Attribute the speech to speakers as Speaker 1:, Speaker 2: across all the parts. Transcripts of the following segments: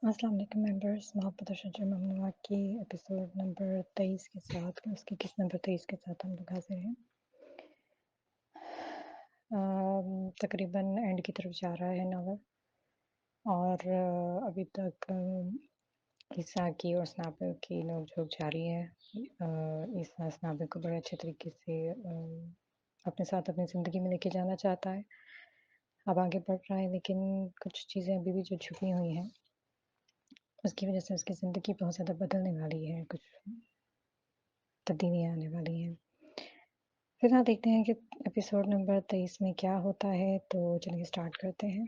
Speaker 1: अस्सलाम वालेकुम मेंबर्स, मोहब्बत और शजर ममनुआ की एपिसोड नंबर 23 के साथ उसकी किस्त नंबर 23 के साथ हम लोग हाजिर हैं। तकरीबन एंड की तरफ जा रहा है नावल और अभी तक ईसा की और स्नाबिल की नोक-झोंक जारी है। ईसा स्नाबिल को बड़े अच्छे तरीके से अपने साथ अपनी ज़िंदगी में लेके जाना चाहता है। अब आगे बढ़ रहा है लेकिन कुछ चीज़ें अभी भी जो छुपी हुई हैं, उसकी वज़ह से उसकी ज़िंदगी बहुत ज़्यादा बदलने वाली है, कुछ तब्दीलियाँ आने वाली हैं। फिलहाल देखते हैं कि एपिसोड नंबर 23 में क्या होता है, तो चलिए स्टार्ट करते हैं।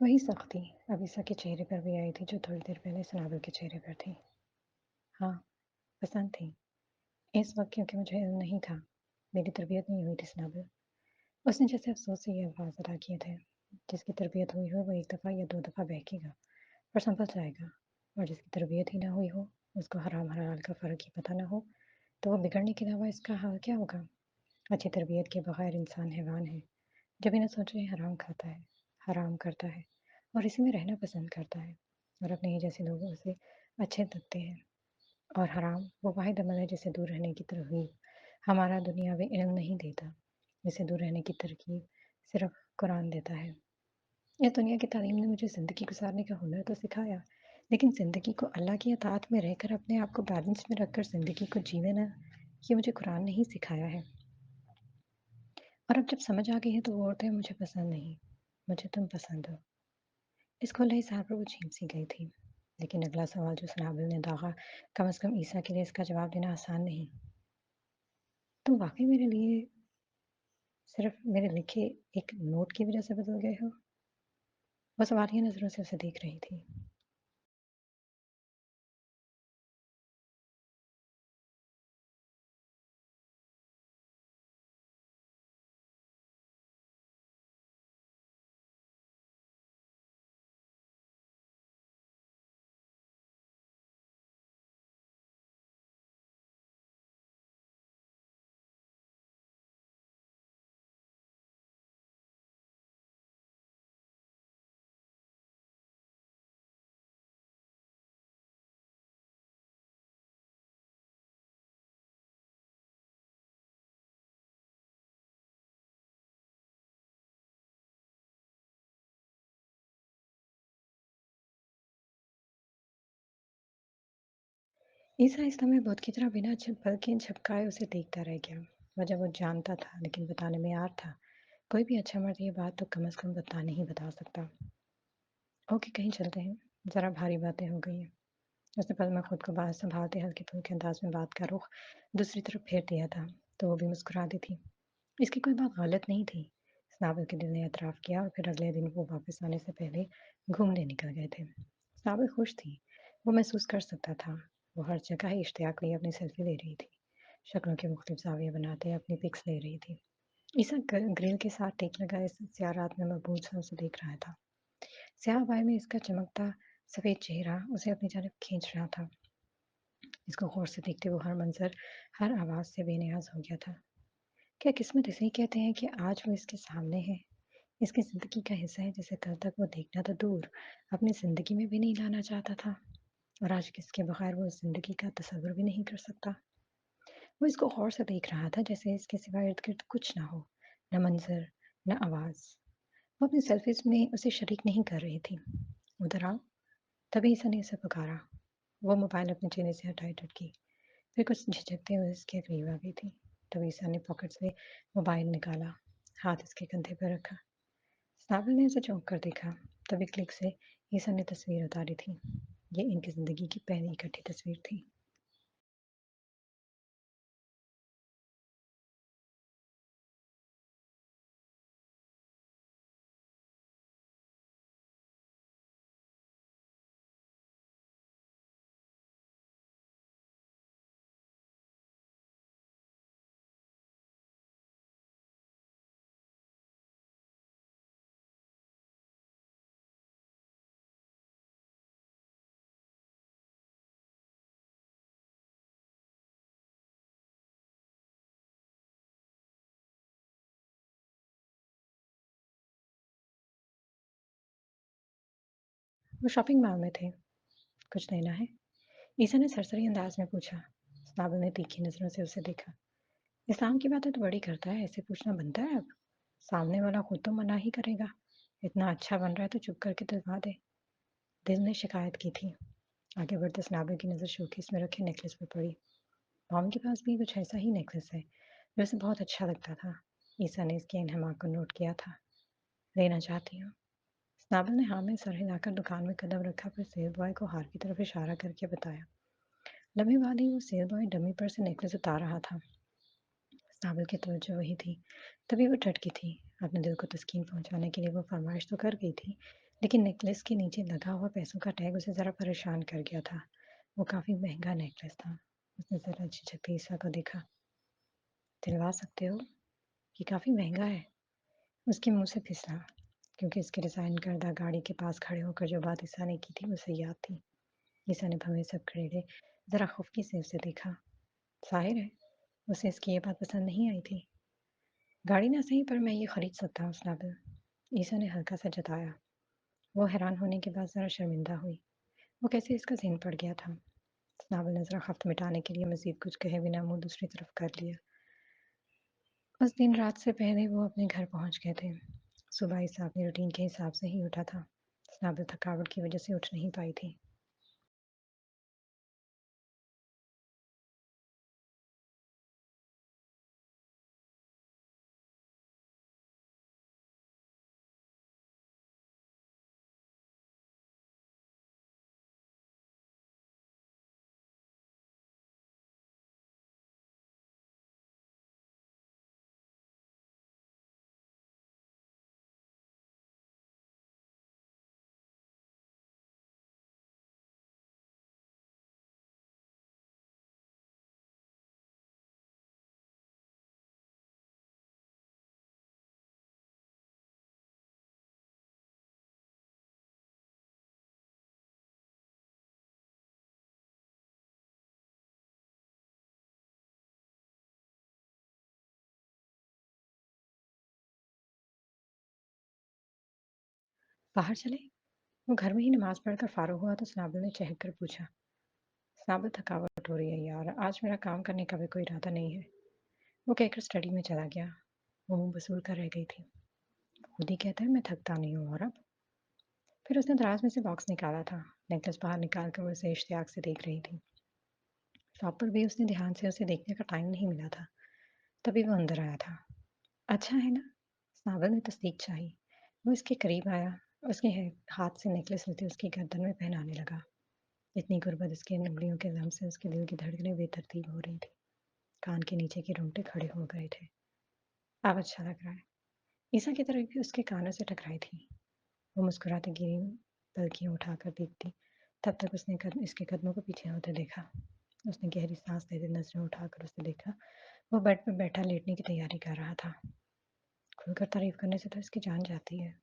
Speaker 1: वही सख्ती अवीसा के चेहरे पर भी आई थी जो थोड़ी देर पहले सनाबल के चेहरे पर थी। हाँ, पसंद थी। इस वक़्त क्योंकि मुझे इल्म नहीं था, मेरी तरबियत नहीं हुई थी सनाबल। उसने जैसे अफ़सोस से ये अल्फ़ाज़ अदा किए थे, जिसकी तरबियत हुई हो वो 1 दफ़ा या 2 दफ़ा बहकेगा और सँभल जाएगा और जिसकी तरबियत ही ना हुई हो, उसको हराम हलाल का फ़र्क ही पता ना हो, तो वो बिगड़ने के अलावा इसका हाल क्या होगा? अच्छी तरबियत के बगैर इंसान हैवान है। जब बिना सोचे हराम खाता है, हराम करता है और इसी में रहना पसंद करता है और अपने ही जैसे लोगों से अच्छे लगते हैं। और हराम वो वाहिद अमल है जिसे दूर रहने की तरगीब हमारा दुनियावी इल्म नहीं देता। इसे दूर रहने की तरकीब सिर्फ कुरान देता है। इस दुनिया की तालीम ने मुझे ज़िंदगी गुजारने का हुनर तो सिखाया, लेकिन ज़िंदगी को अल्लाह की अताअत में रहकर अपने आप को बैलेंस में रखकर ज़िंदगी को जीना ना, ये मुझे कुरान ने ही सिखाया है। और अब जब समझ आ गई है तो वो औरतें मुझे पसंद नहीं, मुझे तुम पसंद हो। इस खुले इज़हार पर वो झेम सी गई थी। लेकिन अगला सवाल जो सनाबिल ने दागा, कम से कम ईसा के लिए इसका जवाब देना आसान नहीं। तुम वाक़ई मेरे लिए सिर्फ़ मेरे लिखे एक नोट की वज़ह से बदल गए हो? वो सवालिया नज़रों से उसे देख रही थी। ईसा इस समय बुत की तरह बिना पलकें झपकाए उसे देखता रह गया। वजह वो जानता था लेकिन बताने में आर था। कोई भी अच्छा मर्द ये बात तो कम से कम नहीं बता सकता। ओके कहीं चलते हैं, ज़रा भारी बातें हो गई हैं। उसने पल में खुद को बाहर संभालते हल्के फुल्के अंदाज में बात का रुख दूसरी तरफ फेर दिया था, तो वो भी मुस्कुरा दी थी। इसकी कोई बात गलत नहीं थी। स्नाबिल के दिल ने एतराफ़ किया और फिर अगले दिन वो वापस आने से पहले घूमने निकल गए थे। स्नाबिल खुश थी। वो महसूस कर सकता था। वो हर जगह ही इश्तियाक लिए अपनी सेल्फी ले रही थी। शक्लों के मुख्तलिफ ज़ाविये बनाते अपनी पिक्स ले रही थी। ईसा ग्रिल के साथ टेक लगाए स्याह रात में मबूल सा उसे देख रहा था। स्याह बाय में इसका चमकता सफ़ेद चेहरा उसे अपनी जानब खींच रहा था। इसको गौर से देखते वो हर मंज़र, हर आवाज़ से बेनियाज़ हो गया था। क्या किस्मत इसे ही कहते हैं कि आज वो इसके सामने है, इसकी ज़िंदगी का हिस्सा है जिसे कल तक वो देखना तो दूर, अपनी ज़िंदगी में भी नहीं लाना चाहता था और आज किसके बगैर वो इस ज़िंदगी का तसव्वुर भी नहीं कर सकता। वो इसको गौर से देख रहा था जैसे इसके सिवा इर्द-गिर्द कुछ ना हो, न मंज़र, न आवाज़। वो अपनी सेल्फ़ीज़ में उसे शरीक नहीं कर रही थी। उधर आओ, तभी ईसा ने उसे पुकारा। वो मोबाइल अपने चेहरे से हटाए डट गई। फिर कुछ झिझकते हुए उसके करीब आ गई थी। तभी ईसा ने पॉकेट से मोबाइल निकाला, हाथ उसके कंधे पर रखा। स्नाबिल ने उसे चौंक कर देखा। तभी क्लिक से ईसा ने तस्वीर उतारी थी। ये इनकी जिंदगी की पहली इकट्ठी तस्वीर थी। वो शॉपिंग मॉल में थे। कुछ लेना है? ईसा ने सरसरी अंदाज में पूछा। स्नाबिल ने तीखी नजरों से उसे देखा। इस्लाम की बातें तो बड़ी करता है, ऐसे पूछना बनता है अब? सामने वाला खुद तो मना ही करेगा। इतना अच्छा बन रहा है तो चुप करके दिलवा दे। दिल ने शिकायत की थी। आगे बढ़ते स्नाबिल की नज़र शोकेस में रखे नेकलेस पर पड़ी। मॉम के पास भी कुछ ऐसा ही नेकलेस है जो उसे बहुत अच्छा लगता था। ईसा ने इसके इन हमा को नोट किया था। लेना चाहती हूँ। स्नाबिल ने हाँ में सर हिलाकर दुकान में कदम रखा, फिर सेल बॉय को हार की तरफ इशारा करके बताया। लम्हे बाद ही वो सेल बॉय डमी पर से नेकलेस उतार रहा था। स्नाबिल की तवज्जो वही थी। तभी वो टटकी थी। अपने दिल को तस्कीन पहुंचाने के लिए वो फरमाइश तो कर गई थी, लेकिन नेकलेस के नीचे लगा हुआ पैसों का टैग उसे ज़रा परेशान कर गया था। वो काफ़ी महंगा नेकलेस था। उसने ज़रा झिझक के ईसा को देखा। दिलवा सकते हो? ये काफ़ी महंगा है। उसके मुंह से फिसला, क्योंकि उसके डिज़ाइन करदा गाड़ी के पास खड़े होकर जो बात ईसा ने की थी उसे याद थी। ईसा ने भवें से खड़े ज़रा खफकी से उसे देखा। ज़ाहिर है उसे इसकी ये बात पसंद नहीं आई थी। गाड़ी ना सही पर मैं ये खरीद सकता हूँ स्नाबिल। ईसा ने हल्का सा जताया। वो हैरान होने के बाद ज़रा शर्मिंदा हुई। वो कैसे इसका ज़हन पड़ गया था। स्नाबिल ने ज़रा खफ्त मिटाने के लिए मज़ीद कुछ कहे बिना मुंह दूसरी तरफ कर लिया। उस दिन रात से पहले वो अपने घर पहुंच गए थे। सुबह ईसा अपनी रूटीन के हिसाब से ही उठा था। स्नाबिल थकावट की वजह से उठ नहीं पाई थी। बाहर चले? वो घर में ही नमाज पढ़कर फारूक हुआ तो स्नाबिल ने चहक कर पूछा। स्नाबिल, थकावट हो रही है यार, आज मेरा काम करने का भी कोई इरादा नहीं है। वो कहकर स्टडी में चला गया। वो मुंह बसूल कर रह गई थी। खुद ही कहता है मैं थकता नहीं हूँ, और अब? फिर उसने दराज में से बॉक्स निकाला था। नेकलेस बाहर निकाल कर वो उसे इश्तियाक से देख रही थी। शॉप पर भी उसने ध्यान से उसे देखने का टाइम नहीं मिला था। तभी वो अंदर आया था। अच्छा है ना? स्नाबिल ने तस्दीक चाही। वो इसके करीब आया। उसके हाथ से नेकलेस लेते उसकी गर्दन में पहनाने लगा। इतनी गुर्बत उसकी इन उंगलियों के लम्स से उसके दिल की धड़कनें बेतरतीब हो रही थी। कान के नीचे के रोंगटे खड़े हो गए थे। अब अच्छा लग रहा है। ईसा की तरफ भी उसके कानों से टकराई थी। वो मुस्कुराती गिरी, पलकियां उठाकर देखती। तब तक उसने इसके कदमों को पीछे होते देखा। उसने गहरी सांस लेते नजरें उठाकर उसे देखा। वो बेड पर बैठा लेटने की तैयारी कर रहा था। खुलकर तारीफ करने से तो इसकी जान जाती है।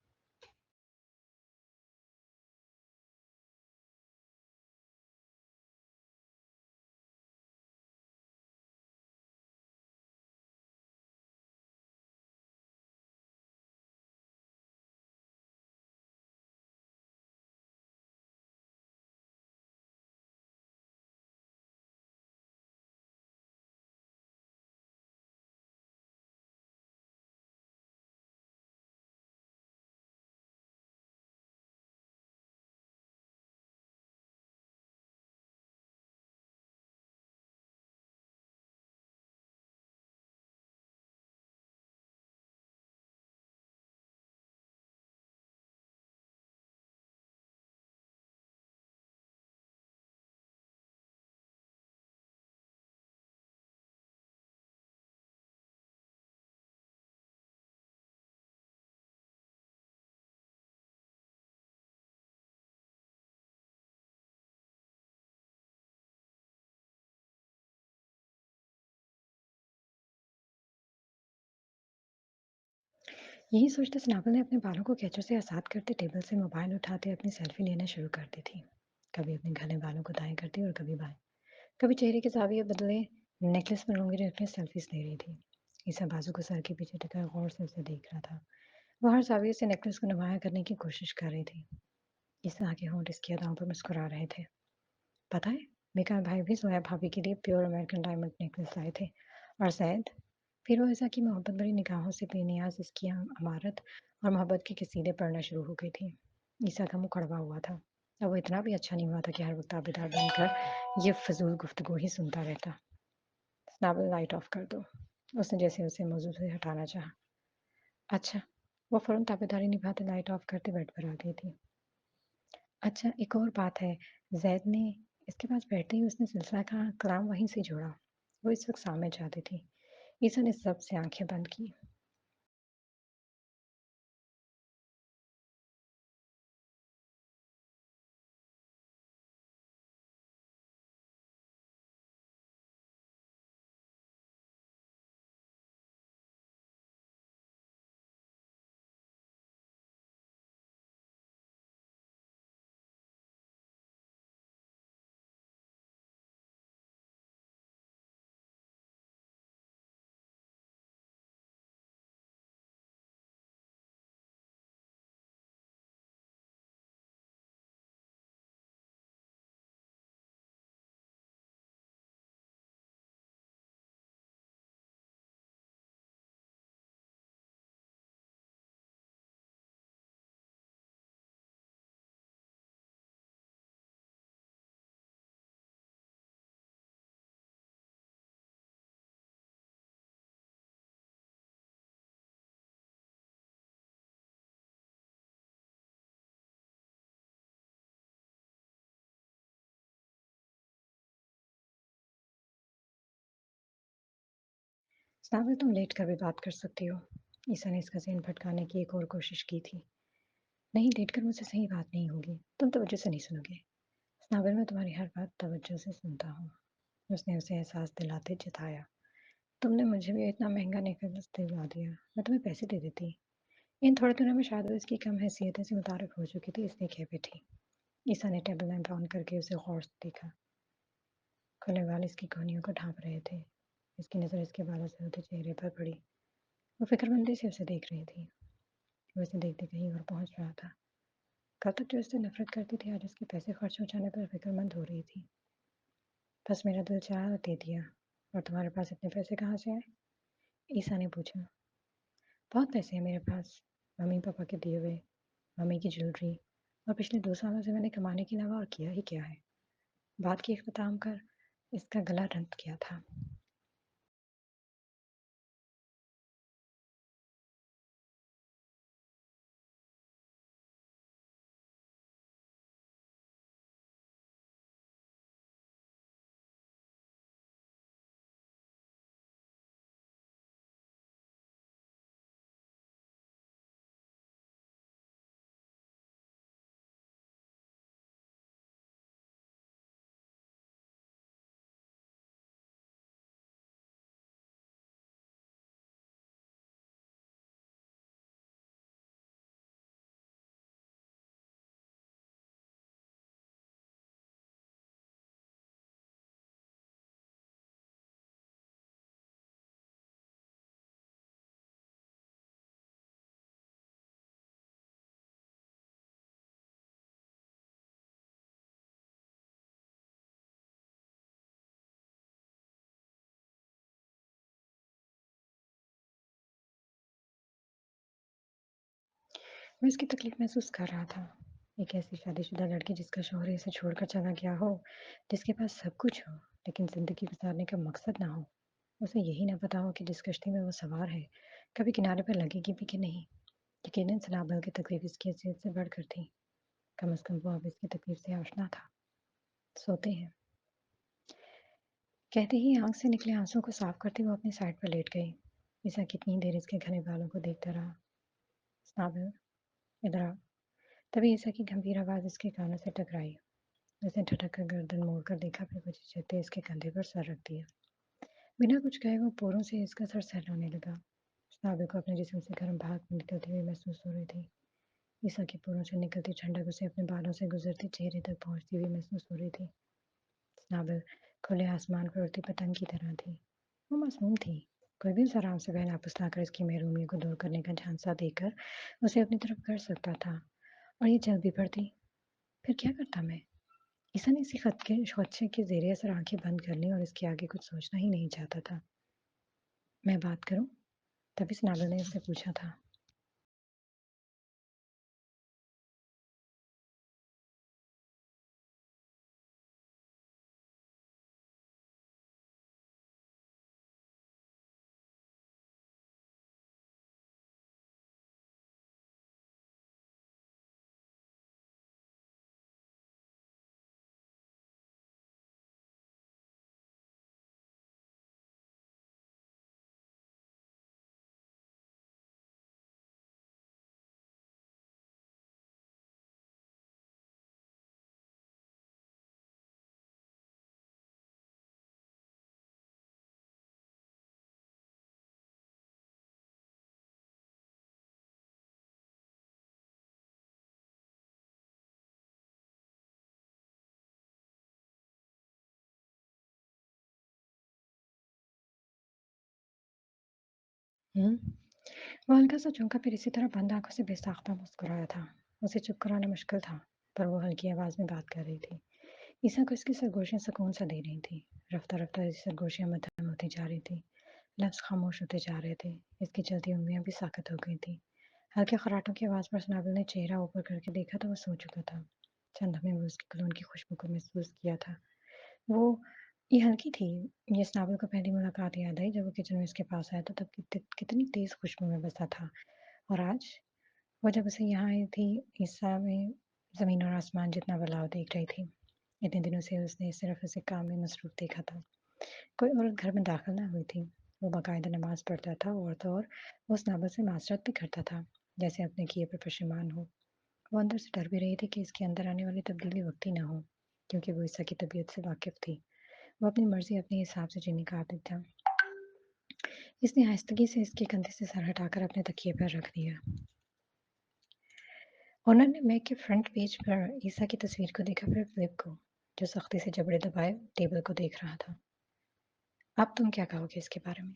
Speaker 1: यही सोचते स्नेहा ने अपने बालों को कैंचों से आज़ाद करते टेबल से मोबाइल उठाते अपनी सेल्फी लेना शुरू कर दी थी। कभी अपने घने बालों को दाएं करती और कभी बाएं। कभी चेहरे के ज़ाविये बदले नेकलेस में लुंगी रखकर सेल्फीज ले रही थी। ईसा बाजू को सर के पीछे टिका गौर से उसे देख रहा था। वो हर ज़ाविये से नेकलेस को नुमाया करने की कोशिश कर रही थी। ईसा के होंठ इसकी अदाओं पर मुस्कुरा रहे थे। पता है, मेरा भाई भी जोया भाभी के लिए प्योर अमेरिकन डायमंड नेकलेस लाए थे। और शायद फिर वो ऐसा कि मोहब्बत भरी निगाहों से बेनियाज इसकी अमारत और मोहब्बत के कसीदे पढ़ना शुरू हो गई थी। ईसा का मुंह कड़वा हुआ था। अब वो इतना भी अच्छा नहीं हुआ था कि हर वक्त ताबेदार बनकर ये फजूल गुफ्तगू ही सुनता रहता। स्नाबल लाइट ऑफ कर दो, उसने जैसे उसे मौजू से हटाना चाहा। अच्छा। वो फौरन ताबेदारी निभाते लाइट ऑफ करते बेड पर आ गई थी। अच्छा, एक और बात है, ज़ैद ने इसके पास बैठते ही उसने सिलसिला का कलाम वहीं से जोड़ा। वो इस वक्त सामने चाहती थी। ईसा ने सब से आंखें बंद की। साबिर, तुम लेट कर भी बात कर सकती हो। ईसा ने इसका ज़हन भटकाने की एक और कोशिश की थी। नहीं, लेट कर मुझसे सही बात नहीं होगी। तुम तवज्जो से नहीं सुनोगे। साबिर, मैं तुम्हारी हर बात तवज्जो से सुनता हूँ। उसने उसे एहसास दिलाते जताया। तुमने मुझे भी इतना महंगा नेकलेस दिलवा दिया, मैं तुम्हें पैसे दे देती। इन थोड़े दिनों में शायद वो इसकी कम हैसियत से मुतारिफ हो चुकी थी, इसलिए कह बैठी। ईसा ने टेबल लैंप ऑन करके उसे गौर से देखा। खुले बाल इसकी कोहनियों को ढांप रहे थे। इसकी नज़र इसके बालों से होते चेहरे पर पड़ी। वो फिक्रमंदी से उसे देख रही थी। वो इसे देखते कहीं और पहुंच रहा था। कल तक जो इससे नफरत करती थी, आज उसके पैसे खर्च हो जाने पर फिक्रमंद हो रही थी। बस मेरा दिल चाहा और दे दिया। और तुम्हारे पास इतने पैसे कहाँ से आए? ईसा ने पूछा। बहुत पैसे हैं मेरे पास, मम्मी पापा के दिए हुए, मम्मी की ज्वेलरी, और पिछले 2 सालों से मैंने कमाने के अलावा और किया ही क्या है। बात की इख्तिताम कर इसका गला रंध किया था। मैं इसकी तकलीफ महसूस कर रहा था। एक ऐसी शादीशुदा लड़की जिसका शौहर इसे छोड़कर चला गया हो, जिसके पास सब कुछ हो, लेकिन जिंदगी गुजारने का मकसद ना हो। उसे यही ना पता हो कि जिस कश्ती में वो सवार है, कभी किनारे पर लगेगी भी कि नहीं। यकीनन सनाबल की तकलीफ इसकी हैसियत से बढ़कर थी। कम से कम वो अब इसकी तकलीफ से आशना था। सोते हैं, कहते ही आंख से निकले आंसू को साफ करते वो अपनी साइड पर लेट गई। ईसा कितनी देर इसके घने बालों को देखता रहा। सनाबल, इधर आओ। तभी ईसा की गंभीर आवाज इसके कानों से टकराई। उसने ठटक कर गर्दन मोड़कर देखा, फिर कुछ झिझकते इसके कंधे पर सर रख दिया। बिना कुछ कहे वो पोरों से इसका सर सहलाने लगा। नाभिक को अपने जिस्म से गर्म भाप निकलती हुई महसूस हो रही थी। ईसा की पूरों से निकलती ठंडक उसे अपने बालों से गुजरती चेहरे तक पहुंचती हुई महसूस हो रही थी। स्नाबल खुले आसमान पर उड़ती पतंग की तरह थी। वो मासूम थी। कोई भी उसे आराम से बहना कर इसकी महरूमियों को दूर करने का झांसा देकर उसे अपनी तरफ कर सकता था। और ये चल भी पड़ती, फिर क्या करता मैं? ईसा ने इसी खदशे के ज़ेरे असर आंखें बंद कर लीं और इसके आगे कुछ सोचना ही नहीं चाहता था। मैं बात करूं? तभी स्नाबल ने उससे पूछा था। वो हल्का सा चौंका, फिर इसी तरह बंद आंखों से बेसाख्ता मुस्कुराया था। उसे चुप कराना मुश्किल था, पर वो हल्की आवाज में बात कर रही थी। ईसा को इसकी सरगोशियां सुकून सा दे रही थी। रफ्ता रफ्ता इसकी सरगोशियां मध्यम होती जा रही थी। लफ्ज खामोश होते जा रहे थे। इसकी चलती उंगलियां भी साकत हो गई थी। हल्के खराटों की आवाज पर स्नाबल ने चेहरा ऊपर करके देखा तो वो सो चुका था। चंद में वो उसकी कलोन की खुशबू को महसूस किया था। वो ये हल्की थी। ये स्नाबल को पहली मुलाकात याद आई जब वो किचन में इसके पास आया था, तब कितनी तेज खुशबू में बसा था। और आज वो जब उसे यहाँ आई थी, ईसा में जमीन और आसमान जितना बदलाव देख रही थी। इतने दिनों से उसने सिर्फ उसे काम में मसरूफ देखा था। कोई औरत घर में दाखिल ना हुई थी। वो बाकायदा नमाज पढ़ता था और तो और वो उस नाबल से माजरत भी करता था, जैसे अपने किए पर पशेमान हो। वो अंदर से डर भी रही थी कि इसके अंदर आने वाली तब्दीली वक्ती ना हो, क्योंकि वो ईसा की तबीयत से वाकिफ थी। वो अपनी मर्जी अपने हिसाब से जीने का आदित था। इसने आहिस्तगी से इसके कंधे से सर हटाकर अपने तकिए पर रख दिया। ओनर ने मैक के फ्रंट पेज पर ईसा की तस्वीर को देखा, फिर फिलिप को, जो सख्ती से जबड़े दबाए टेबल को देख रहा था। अब तुम क्या कहोगे इसके बारे में?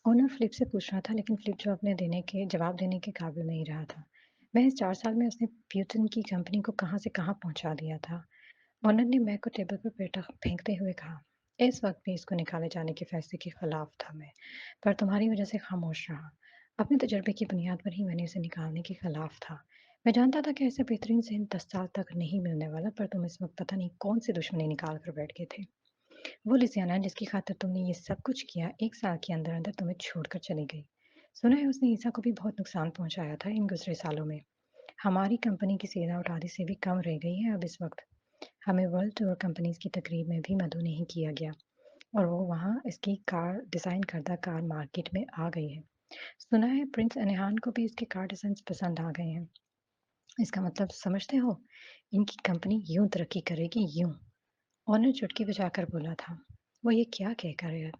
Speaker 1: ओनर फिलिप से पूछ रहा था, लेकिन फिलिप जवाब देने के काबिल नहीं रहा था। महज 4 साल में उसने प्यूटन की कंपनी को कहाँ से कहाँ पहुँचा दिया था। ओनर ने मैक को टेबल पर पेटा फेंकते हुए कहा, इस वक्त भी इसको निकाले जाने के फैसले के खिलाफ था मैं, पर तुम्हारी वजह से खामोश रहा। अपने तजर्बे की बुनियाद पर ही मैंने उसे निकालने के खिलाफ था। मैं जानता था कि ऐसा बेहतरीन ज़हन 10 साल तक नहीं मिलने वाला, पर तुम इस वक्त पता नहीं कौन सी दुश्मनी निकाल कर बैठ गए थे। वो लिसियाना जिसकी खातिर तुमने ये सब कुछ किया, 1 साल के अंदर-अंदर तुम्हें छोड़कर चली गई। सुना है उसने ईसा को भी बहुत नुकसान पहुँचाया था इन गुज़रे सालों में। हमारी कंपनी की सेल-आउट आधे से भी कम रह गई है अब इस वक़्त। हमें वर्ल्ड टूर कंपनीज़ की तकरीब में भी मदऊ नहीं किया गया और वो वहाँ इसकी कार डिज़ाइन करदा कार मार्केट में आ गई है। सुना है प्रिंस अनहान को भी इसके कार डिज़ाइन्स पसंद आ गए हैं। इसका मतलब समझते हो? इनकी कंपनी यूँ तरक्की करेगी, यूँ। ओनर चुटकी बजाकर बोला था। वो ये क्या कहकर गया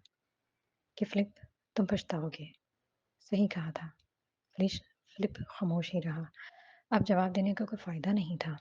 Speaker 1: कि फिलिप, तुम पछताओगे। सही कहा था। फिलिश फिलिप खामोश ही रहा। अब जवाब देने का कोई फ़ायदा नहीं था।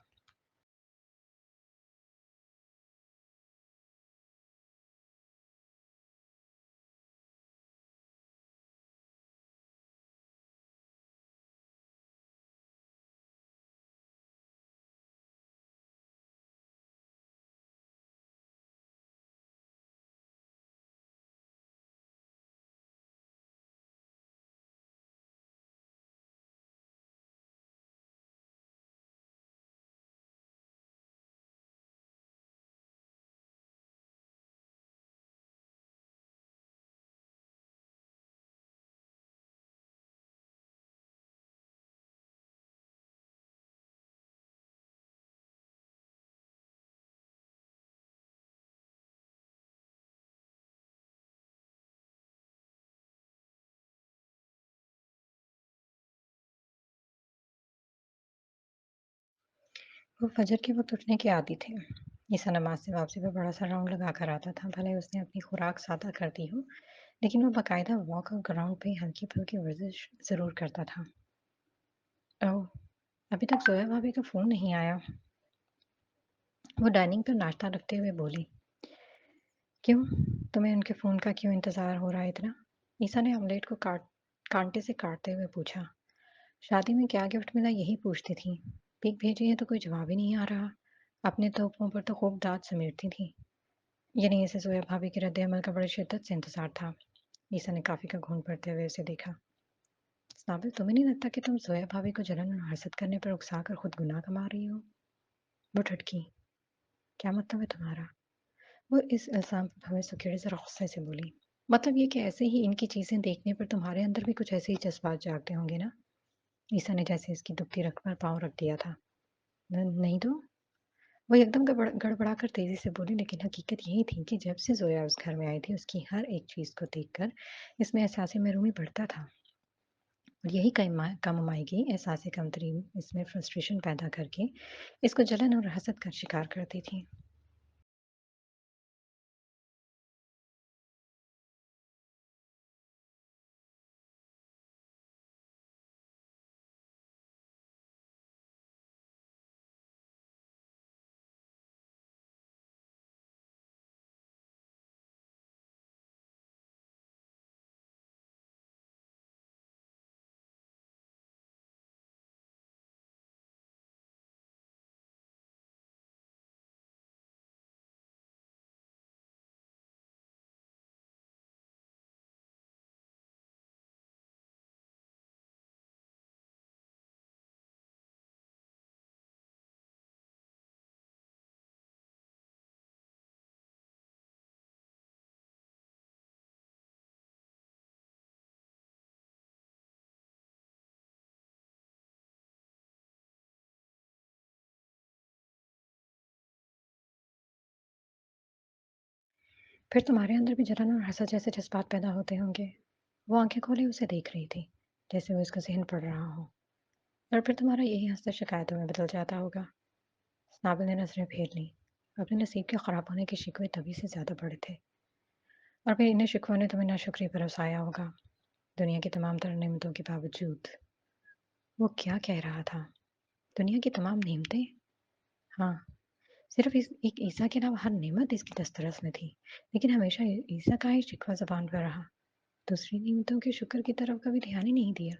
Speaker 1: وہ فجر کے وقت اٹھنے کے عادی تھے۔ عیسیٰ نماز سے واپسی پہ بڑا سا راؤنڈ لگا کر آتا تھا، بھلے اس نے اپنی خوراک سادہ کر دی ہو، لیکن وہ باقاعدہ واک اور گراؤنڈ پہ ہلکی پھلکی ورزش ضرور کرتا تھا۔ اوہ! ابھی تک زویا بھابھی کا فون نہیں آیا۔ وہ ڈائننگ پر ناشتہ رکھتے ہوئے بولی۔ کیوں؟ تمہیں ان کے فون کا کیوں انتظار ہو رہا ہے اتنا؟ عیسیٰ نے آملیٹ کو کانٹے سے کاٹتے ہوئے پوچھا۔ شادی میں کیا گفٹ ملا یہی پوچھتی تھی۔ پک بھیجی ہے تو کوئی جواب ہی نہیں آ رہا۔ اپنے تحفوں پر تو خوب دانت سمیٹتی تھی۔ یعنی اسے زویا بھابھی کے رد عمل کا بڑی شدت سے انتظار تھا۔ عیسیٰ نے کافی کا گھونٹ بھرتے ہوئے اسے دیکھا۔ سنابل، تمہیں نہیں لگتا کہ تم زویا بھابھی کو جلن اور حسد کرنے پر اکسا کر خود گناہ کما رہی ہو؟ وہ ٹھٹکی۔ کیا مطلب ہے تمہارا؟ وہ اس الزام پر بھویں سکیڑے ذرا غصے سے بولی۔ مطلب یہ کہ ایسے ہی ان کی چیزیں دیکھنے پر تمہارے اندر بھی کچھ ایسے ہی جذبات جاگتے ہوں گے نا؟ عیسیٰ نے جیسے اس کی دبتی رکھ پر پاؤں رکھ دیا تھا۔ نہیں تو؟ وہ ایک دم گڑبڑا کر تیزی سے بولی، لیکن حقیقت یہی تھی کہ جب سے زویا اس گھر میں آئی تھی، اس کی ہر ایک چیز کو دیکھ کر اس میں احساس محرومی بڑھتا تھا، اور یہی کم مائیگی احساس کمتری اس میں فرسٹریشن پیدا کر کے اس کو جلن اور حسد کا شکار کرتی تھی۔ پھر تمہارے اندر بھی جلن اور حسد جیسے جذبات پیدا ہوتے ہوں گے۔ وہ آنکھیں کھولے اسے دیکھ رہی تھی، جیسے وہ اس کا ذہن پڑھ رہا ہو، اور پھر تمہارا یہی حسد شکایتوں میں بدل جاتا ہوگا۔ سنابل نے نظریں پھیر لیں۔ اپنے نصیب کے خراب ہونے کے شکوے تبھی سے زیادہ بڑے تھے، اور پھر انہیں شکووں نے تمہیں ناشکری پر اکسایا ہوگا، دنیا کی تمام تر نعمتوں کے باوجود۔ وہ کیا کہہ رہا تھا؟ دنیا کی تمام نعمتیں؟ ہاں، صرف ایک عیسیٰ کے علاوہ ہر نعمت اس کی دسترس میں تھی، لیکن ہمیشہ عیسیٰ کا ہی شکوہ زبان پر رہا، دوسری نعمتوں کے شکر کی طرف کبھی دھیان ہی نہیں دیا۔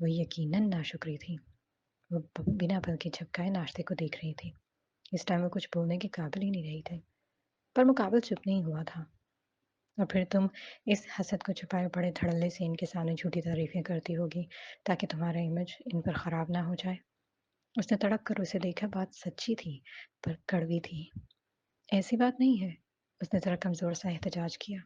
Speaker 1: وہ یقیناً ناشکری تھی۔ وہ بنا بل کے جھپکائے ناشتے کو دیکھ رہی تھی۔ اس ٹائم وہ کچھ بولنے کے قابل ہی نہیں رہی تھی، پر مقابل چپ نہیں ہوا تھا۔ اور پھر تم اس حسد کو چھپائے بڑے دھڑلے سے ان کے سامنے جھوٹی تعریفیں کرتی ہوگی تاکہ تمہارا امیج ان پر خراب نہ ہو جائے۔ اس نے تڑپ کر اسے دیکھا۔ بات سچی تھی، پر کڑوی تھی۔ ایسی بات نہیں ہے، اس نے ذرا کمزور سا احتجاج کیا۔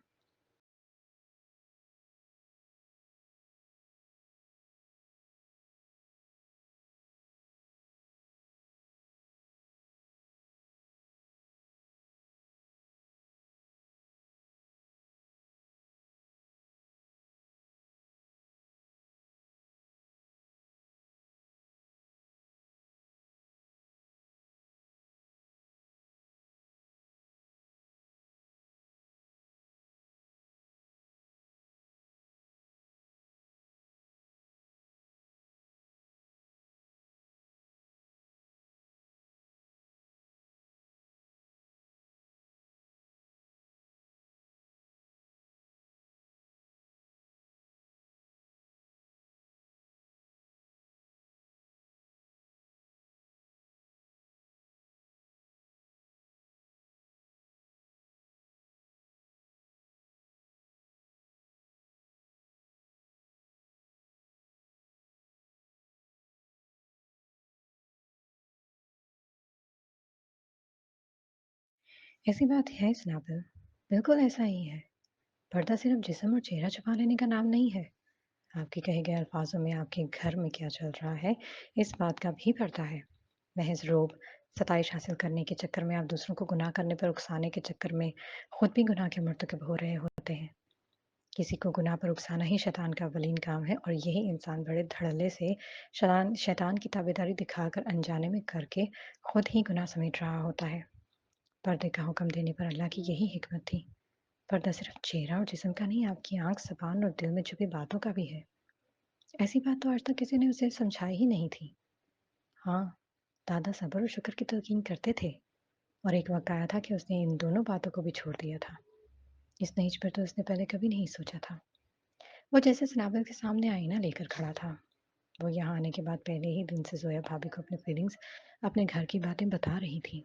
Speaker 1: ایسی بات ہے سنابل، بالکل ایسا ہی ہے۔ پردہ صرف جسم اور چہرہ چھپا لینے کا نام نہیں ہے۔ آپ کے کہے گئے الفاظوں میں آپ کے گھر میں کیا چل رہا ہے، اس بات کا بھی پردہ ہے۔ محض روب، ستائش حاصل کرنے کے چکر میں آپ دوسروں کو گناہ کرنے پر اکسانے کے چکر میں خود بھی گناہ کے مرتکب ہو رہے ہوتے ہیں۔ کسی کو گناہ پر اکسانا ہی شیطان کا اولین کام ہے، اور یہی انسان بڑے دھڑلے سے شیطان کی تابعداری دکھا کر انجانے میں کر کے خود ہی گناہ سمیٹ رہا ہوتا ہے۔ پردے کا حکم دینے پر اللہ کی یہی حکمت تھی۔ پردہ صرف چہرہ اور جسم کا نہیں، آپ کی آنکھ، زبان اور دل میں چھپی باتوں کا بھی ہے۔ ایسی بات تو آج تک کسی نے اسے سمجھائی ہی نہیں تھی۔ ہاں، دادا صبر اور شکر کی تلقین کرتے تھے، اور ایک وقت آیا تھا کہ اس نے ان دونوں باتوں کو بھی چھوڑ دیا تھا۔ اس نہج پر تو اس نے پہلے کبھی نہیں سوچا تھا۔ وہ جیسے سنابل کے سامنے آئینہ لے کر کھڑا تھا۔ وہ یہاں آنے کے بعد پہلے ہی دن سے زویا بھابھی کو اپنے فیلنگز، اپنے گھر کی باتیں بتا رہی تھی۔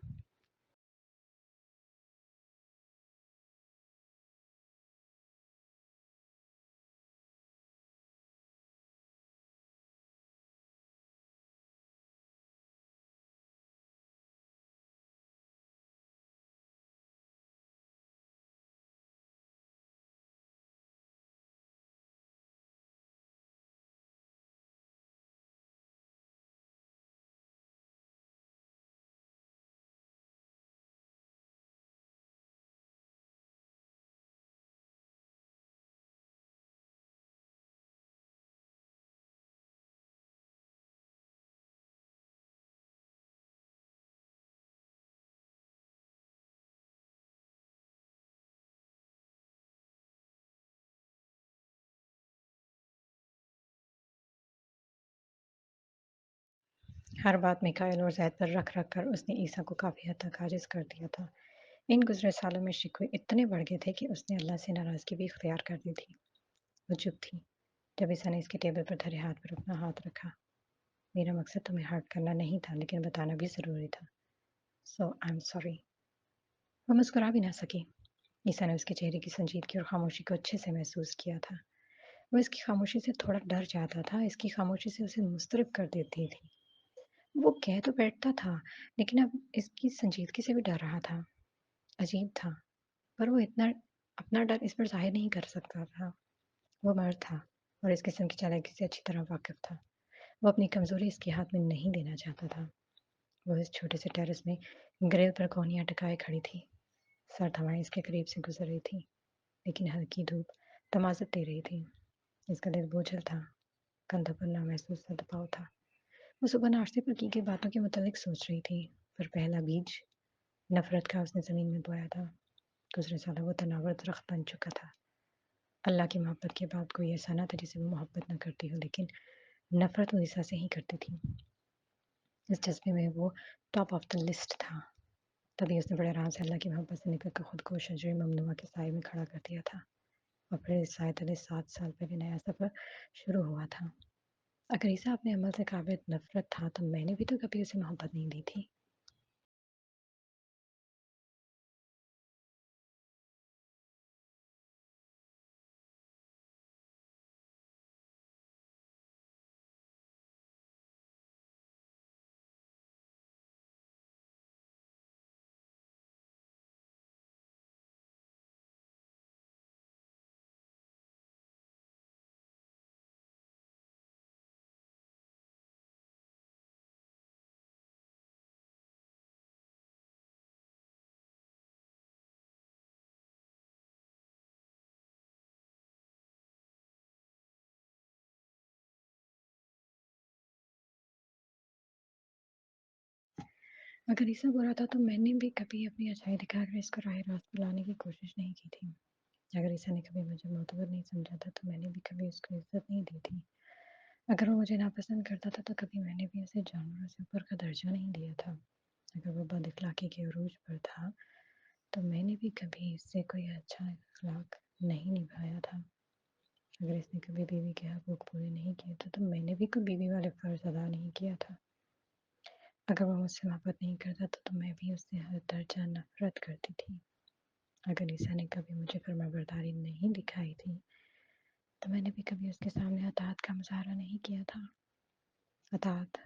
Speaker 1: ہر بات میکائل اور زید پر رکھ رکھ کر اس نے عیسیٰ کو کافی حد تک عاجز کر دیا تھا۔ ان گزرے سالوں میں شکوے اتنے بڑھ گئے تھے کہ اس نے اللہ سے ناراضگی بھی اختیار کر دی تھی۔ وہ چپ تھی جب عیسیٰ نے اس کے ٹیبل پر دھرے ہاتھ پر اپنا ہاتھ رکھا۔ میرا مقصد تمہیں ہرٹ کرنا نہیں تھا، لیکن بتانا بھی ضروری تھا۔ سو آئی ایم سوری۔ وہ مسکرا بھی نہ سکی۔ عیسیٰ نے اس کے چہرے کی سنجیدگی اور خاموشی کو اچھے سے محسوس کیا تھا۔ وہ اس کی خاموشی سے تھوڑا ڈر جاتا تھا، اس کی خاموشی سے اسے مضطرب کر دیتی تھی۔ وہ کہہ تو بیٹھتا تھا، لیکن اب اس کی سنجیدگی سے بھی ڈر رہا تھا۔ عجیب تھا، پر وہ اتنا اپنا ڈر اس پر ظاہر نہیں کر سکتا تھا۔ وہ مرد تھا اور اس قسم کی چالاکی سے اچھی طرح واقف تھا۔ وہ اپنی کمزوری اس کے ہاتھ میں نہیں دینا چاہتا تھا۔ وہ اس چھوٹے سے ٹیرس میں گریل پر کونیاں ٹکائے کھڑی تھی۔ سرد ہوائیں اس کے قریب سے گزر رہی تھی، لیکن ہلکی دھوپ تمازت دے رہی تھی۔ اس کا دل بوجھل تھا، کندھوں پر نامحسوس سا دباؤ تھا۔ وہ صبح ناشتے پر کی گئی باتوں کے متعلق سوچ رہی تھی، پر پہلا بیج نفرت کا اس نے زمین میں بویا تھا۔ گزرے سالوں وہ تناور درخت بن چکا تھا۔ اللہ کی محبت کے بعد کوئی ایسا نہ تھا جسے وہ محبت نہ کرتی ہو، لیکن نفرت وہ عیسیٰ سے ہی کرتی تھی۔ اس جذبے میں وہ ٹاپ آف دا لسٹ تھا۔ تبھی اس نے بڑے آرام سے اللہ کی محبت سے نکل کر خود کو شجر ممنوعہ کے سائے میں کھڑا کر دیا تھا، اور پھر اس سائے تلے 7 سال پہلے نیا سفر شروع ہوا تھا۔ اگر عیسیٰ اپنے عمل سے قابل نفرت تھا تو میں نے بھی تو کبھی اسے محبت نہیں دی تھی۔ اگر عیسیٰ برا تھا تو میں نے بھی کبھی اپنی اچھائی دکھا کر اس کو راہ راست پہ لانے کی کوشش نہیں کی تھی۔ اگر عیسیٰ نے کبھی مجھے معتبر نہیں سمجھا تھا تو میں نے بھی کبھی اس کو عزت نہیں دی تھی۔ اگر وہ مجھے ناپسند کرتا تھا تو کبھی میں نے بھی اسے جانوروں سے اوپر کا درجہ نہیں دیا تھا۔ اگر وہ بد اخلاقی کے عروج پر تھا تو میں نے بھی کبھی اس سے کوئی اچھا اخلاق نہیں نبھایا تھا۔ اگر اس نے کبھی بیوی کے حقوق پورے نہیں کیے تھے تو میں نے بھی کوئی بیوی والے فرض ادا نہیں کیا تھا۔ اگر وہ مجھ سے محبت نہیں کرتا تو میں بھی اس سے ہر درجہ نفرت کرتی تھی۔ اگر عیسیٰ نے کبھی مجھے فرما برداری نہیں دکھائی تھی تو میں نے بھی کبھی اس کے سامنے اطاعت کا مظاہرہ نہیں کیا تھا۔ اطاعت،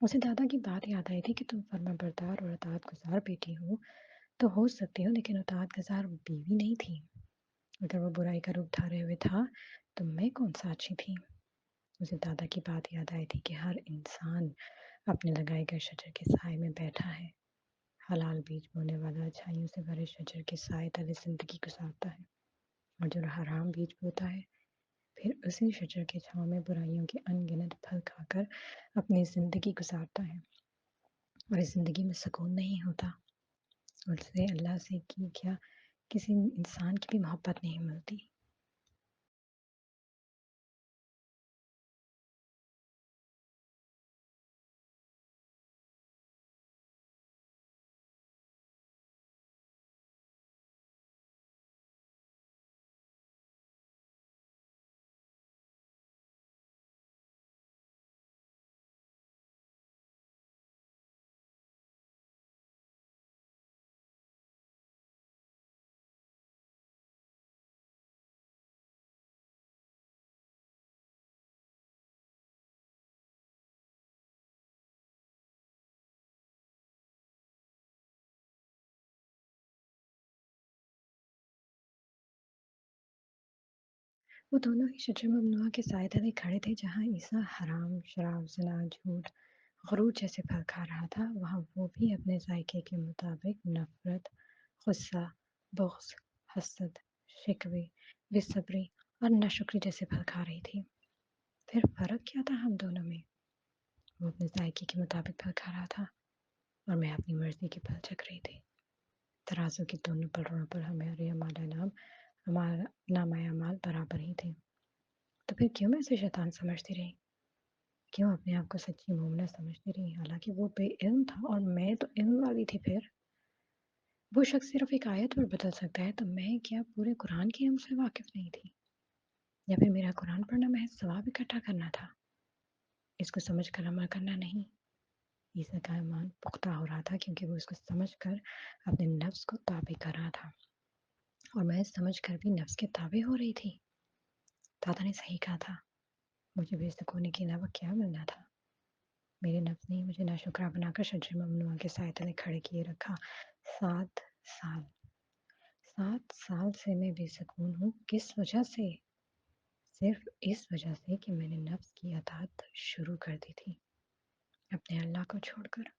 Speaker 1: اسے دادا کی بات یاد آئی تھی کہ تم فرما بردار اور اطاعت گزار بیٹی ہو سکتی ہو، لیکن اطاعت گزار بیوی نہیں تھی۔ اگر وہ برائی کا روپ دھارے ہوئے تھا تو میں کون سا اچھی تھی؟ اسے دادا کی بات یاد آئی تھی کہ ہر انسان اپنے لگائے گئے شجر کے سائے میں بیٹھا ہے۔ حلال بیج بونے والا اچھائیوں سے بھرے شجر کے سائے تلے زندگی گزارتا ہے، और जो हराम बीज बोता है फिर उसी शजर के छाँव में बुराइयों के अनगिनत फल खाकर अपनी ज़िंदगी गुजारता है और इस ज़िंदगी में सुकून नहीं होता। उससे अल्लाह से की क्या किसी इंसान की भी मोहब्बत नहीं मिलती। वो दोनों ही शजर ममनुआ के साए तले खड़े थे जहाँ ईसा हराम, शराब, ज़िना, झूठ, गुरूर जैसे फल खा रहा था, वहाँ वो भी अपने जायके के मुताबिक नफ़रत, गुस्सा, बुग़्ज़, हसद, शिकवे, बेसब्री और नाशुक्री जैसे फल खा रही थी। फिर फ़र्क क्या था हम दोनों में? वो अपने जायके के मुताबिक फल खा रहा था और मैं अपनी मर्ज़ी के फल चख रही थी। तराजू के दोनों पलड़ों पर हमारे हमारा नामाए अमाल बराबर ही थे। तो फिर क्यों मैं उसे शैतान समझती रही? क्यों अपने आप को सच्ची मोमिना समझती रही? हालाँकि वो बेइल्म था और मैं तो इल्म वाली थी फिर। वो शख्स सिर्फ़ एक आयत और बदल सकता है, तो मैं क्या पूरे कुरान के इल्म से वाकिफ़ नहीं थी? या फिर मेरा कुरान पढ़ना महज़ सवाब इकट्ठा करना था, इसको समझ कर अमल करना नहीं? ईसा का ईमान पुख्ता हो रहा था क्योंकि वो इसको समझकर अपने नफ्स को ताबे कर रहा था और मैं समझकर भी नफ्स के ताबे हो रही थी। दादा ने सही कहा था, मुझे बेइज्जत होने के अलावा क्या मिलना था? मेरे नफ्स ने ही मुझे नाशुक्रा बनाकर शजर ममनुआ के साए तले खड़े किए रखा। 7 साल 7 साल से मैं बेसुकून हूँ। किस वजह से? सिर्फ इस वजह से कि मैंने नफ्स की अताअत शुरू कर दी थी, अपने अल्लाह को छोड़कर।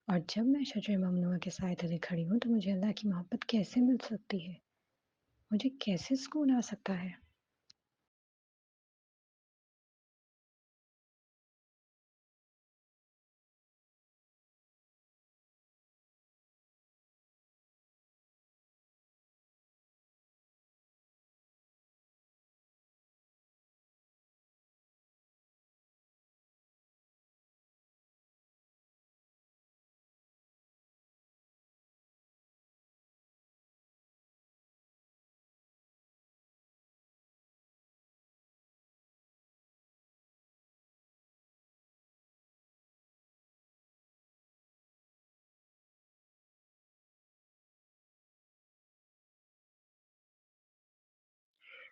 Speaker 1: और जब मैं शजर ममनुआ के साए तले खड़ी हूँ, तो मुझे अल्लाह की मोहब्बत कैसे मिल सकती है? मुझे कैसे सुकून आ सकता है?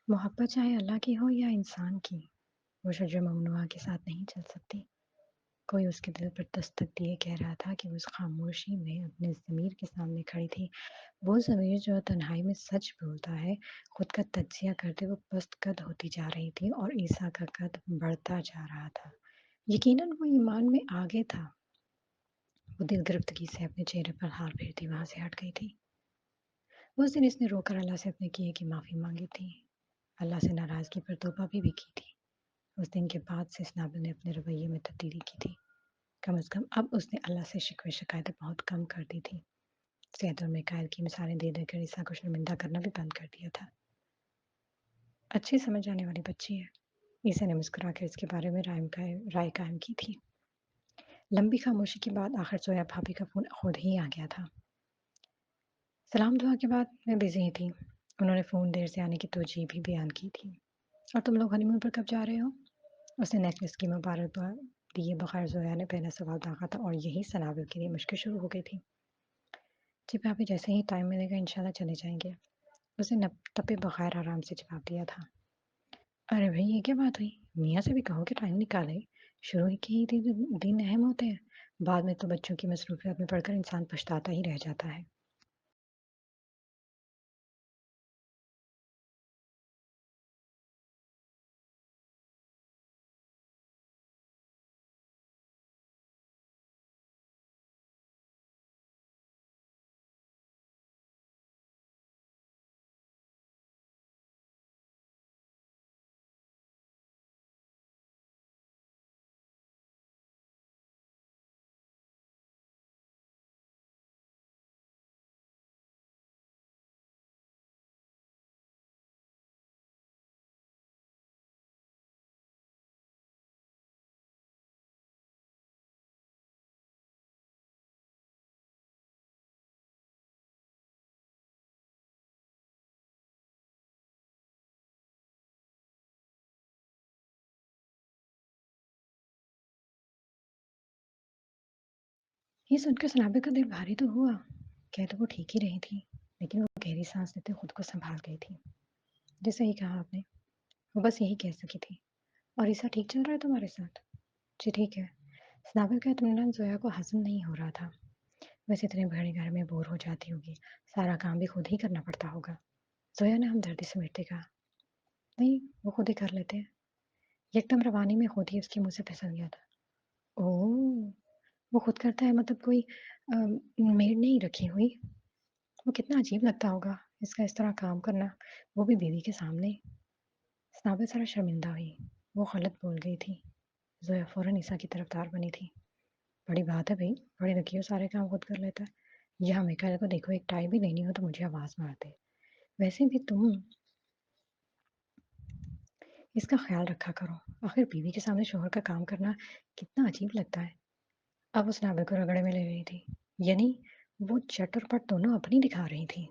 Speaker 1: मोहब्बत चाहे अल्लाह की हो या इंसान की, वो शजर ममनुआ के साथ नहीं चल सकती। कोई उसके दिल पर दस्तक दिए कह रहा था कि उस खामोशी में अपने ज़मीर के सामने खड़ी थी। वो ज़मीर जो तन्हाई में सच बोलता है, खुद का तज्ज़िया करते वो पस्त-कद होती जा रही थी और ईसा का कद बढ़ता जा रहा था। यकीनन वो ईमान में आगे था। वो दिल गिरफ्तगी से अपने चेहरे पर हाथ फेरती वहाँ से हट गई थी। उस दिन इसने रोकर अल्लाह से अपने किए की माफ़ी माँगी थी। अल्लाह से नाराज़गी पर तौबा भी की थी। उस दिन के बाद से इस नाबिल ने अपने रवैये में तब्दीली की थी। कम से कम अब उसने अल्लाह से शिकवे शिकायतें बहुत कम कर दी थी। सैयद और मिकाइल की मिसालें दे देकर ईसा को शर्मिंदा करना भी बंद कर दिया था। अच्छी समझ आने वाली बच्ची है। ईसा ने मुस्कुराकर इसके बारे में राय कायम की थी। लंबी खामोशी के बाद आखिर जोया भाभी का फ़ोन खुद ही आ गया था। सलाम दुआ के बाद मैं बिज़ी ही थी। उन्होंने फ़ोन देर से आने की तौजीह भी बयान की थी। और तुम लोग हनीमून पर कब जा रहे हो? उसने नेकलेस की मुबारकबाद दिए बगैर जोया ने पहला सवाल दागा था और यही सनाबिल के लिए मुश्किल शुरू हो गई थी। जी भाभी जैसे ही टाइम मिलेगा इंशाल्लाह चले जाएंगे। उसने तपे बगैर आराम से जवाब दिया था। अरे भाई ये क्या बात हुई? मियाँ से भी कहो कि टाइम निकाले। शुरू ही के ही दिन अहम होते हैं। बाद में तो बच्चों की मसरूफियत में पड़कर इंसान पछताता ही रह जाता है। ये सुनकर सनाबे का दिल भारी तो हुआ। कह तो वो ठीक ही रही थी, लेकिन वो गहरी सांस लेते खुद को संभाल गई थी। जैसे ही कहा आपने, वो बस यही कह सकी थी। और ऐसा ठीक चल रहा है तुम्हारे साथ? जी ठीक है। सनाबे का इत्मीनान जोया को हजम नहीं हो रहा था। वैसे इतने बड़े घर में बोर हो जाती होगी, सारा काम भी खुद ही करना पड़ता होगा। जोया ने हमदर्दी से मिटते कहा, नहीं वो खुद ही कर लेते हैं। एकदम रवानी में खुद ही उसके मुंह से फिसल गया था। ओह! वो खुद करता है मतलब कोई मेड नहीं रखी हुई? वो कितना अजीब लगता होगा इसका इस तरह काम करना, वो भी बीवी के सामने। सनाबे ज़रा शर्मिंदा हुई। वो गलत बोल गई थी। ज़ोया फ़ौरन ईसा की तरफदार बनी थी। बड़ी बात है भई, बड़ी लकी हो सारे काम खुद कर लेता है। यहाँ मीकाइल को देखो एक टाई भी लेनी हो तो मुझे आवाज़ मार दे। वैसे भी तुम इसका ख़्याल रखा करो। आखिर बीवी के सामने शौहर का काम करना कितना अजीब लगता है। अब उस नावल को रगड़े में ले रही थी। यानी वो चट और पट दोनों अपनी दिखा रही थी।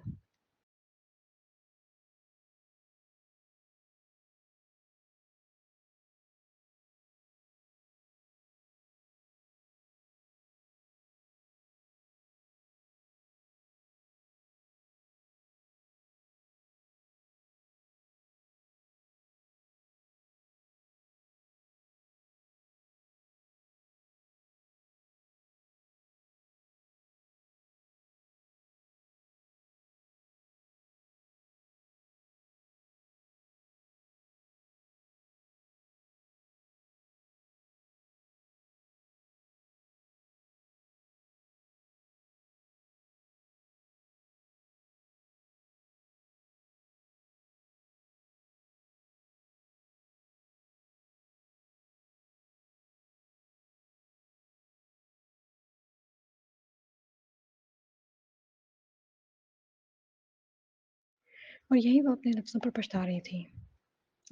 Speaker 1: और यही वो अपने लफ्ज़ों पर पछता रही थी।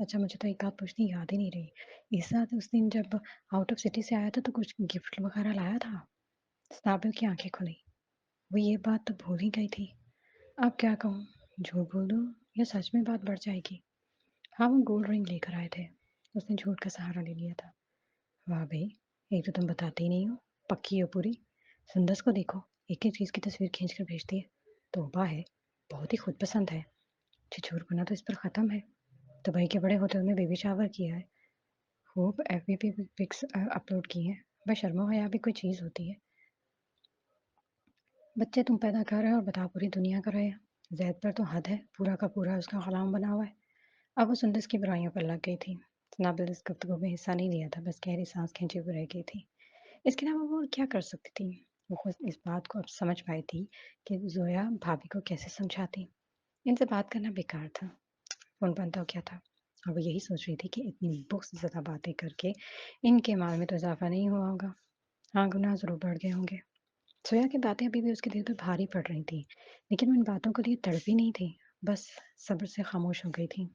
Speaker 1: अच्छा मुझे तो एक बात पूछनी याद ही नहीं रही। इसात उस दिन जब आउट ऑफ सिटी से आया था तो कुछ गिफ्ट वगैरह लाया था? स्नाबिल की आँखें खुली। वो ये बात तो भूल ही गई थी। अब क्या कहूँ? झूठ बोल दूँ या सच में बात बढ़ जाएगी? हाँ, वो गोल्ड रिंग लेकर आए थे। उसने झूठ का सहारा ले लिया था। वाह भई! एक तो तुम बताते ही नहीं हो, पक्की हो पूरी। सुंदस को देखो, एक-एक चीज़ की तस्वीर खींच कर भेजती है। तौबा है, बहुत ही खुद पसंद है। छिछोरपना तो इस पर ख़त्म है। दुबई के बड़े होटल में बेबी शावर किया है। खूब एफबीपी पिक्स अपलोड की हैं। बस शर्मो-हया भी कोई चीज़ होती है। बच्चे तुम पैदा कर रहे हो और बता पूरी दुनिया कर रहे हो। ज़ैद पर तो हद है, पूरा का पूरा उसका ग़ुलाम बना हुआ है। अब वो सुंदस की बुराइयों पर लग गई थी। नाबिल इस गुफ्तगू में हिस्सा नहीं लिया था, बस गहरी सांस खींचे हुए रह गई थी। इसके अलावा वो और क्या कर सकती थी? वो खुद इस बात को अब समझ पाई थी कि ज़ोया भाभी को कैसे समझाती। इनसे बात करना बेकार था, फ़ोन बंद तो क्या था? और वो यही सोच रही थी कि इतनी बुक्स ज़्यादा बातें करके इनके माल में तो इज़ाफ़ा नहीं हुआ होगा। हाँ, गुनाह ज़रूर बढ़ गए होंगे। ज़ोया की बातें अभी भी उसके दिल पर भारी पड़ रही थीं, लेकिन वो इन बातों के लिए तड़पी नहीं थी, बस सब्र से खामोश हो गई थी।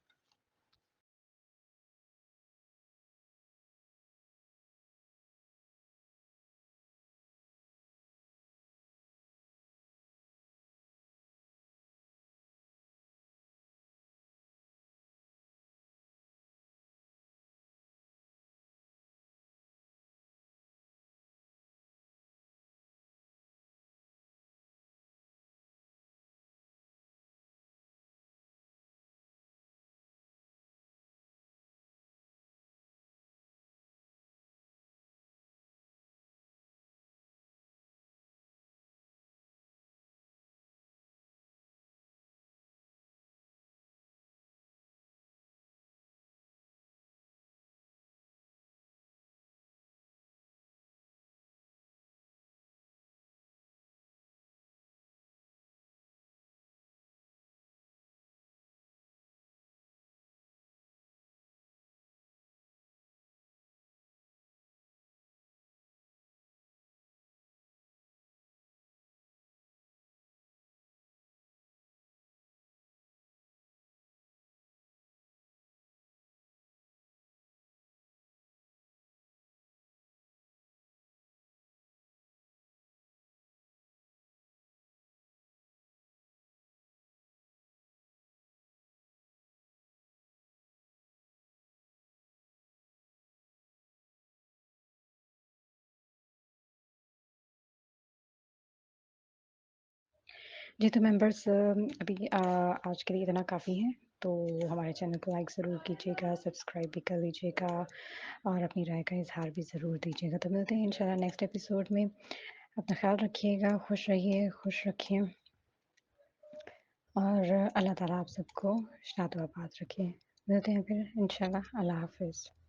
Speaker 1: جی تو ممبرس ابھی آج کے لیے اتنا کافی ہے، تو ہمارے چینل کو لائک ضرور کیجیے گا، سبسکرائب بھی کر لیجیے گا اور اپنی رائے کا اظہار بھی ضرور دیجیے گا۔ تو ملتے ہیں انشاءاللہ نیکسٹ ایپیسوڈ میں۔ اپنا خیال رکھیے گا، خوش رہیے، خوش رکھیں اور اللہ تعالیٰ آپ سب کو شاد و آباد رکھے۔ ملتے ہیں پھر انشاءاللہ۔ اللہ حافظ۔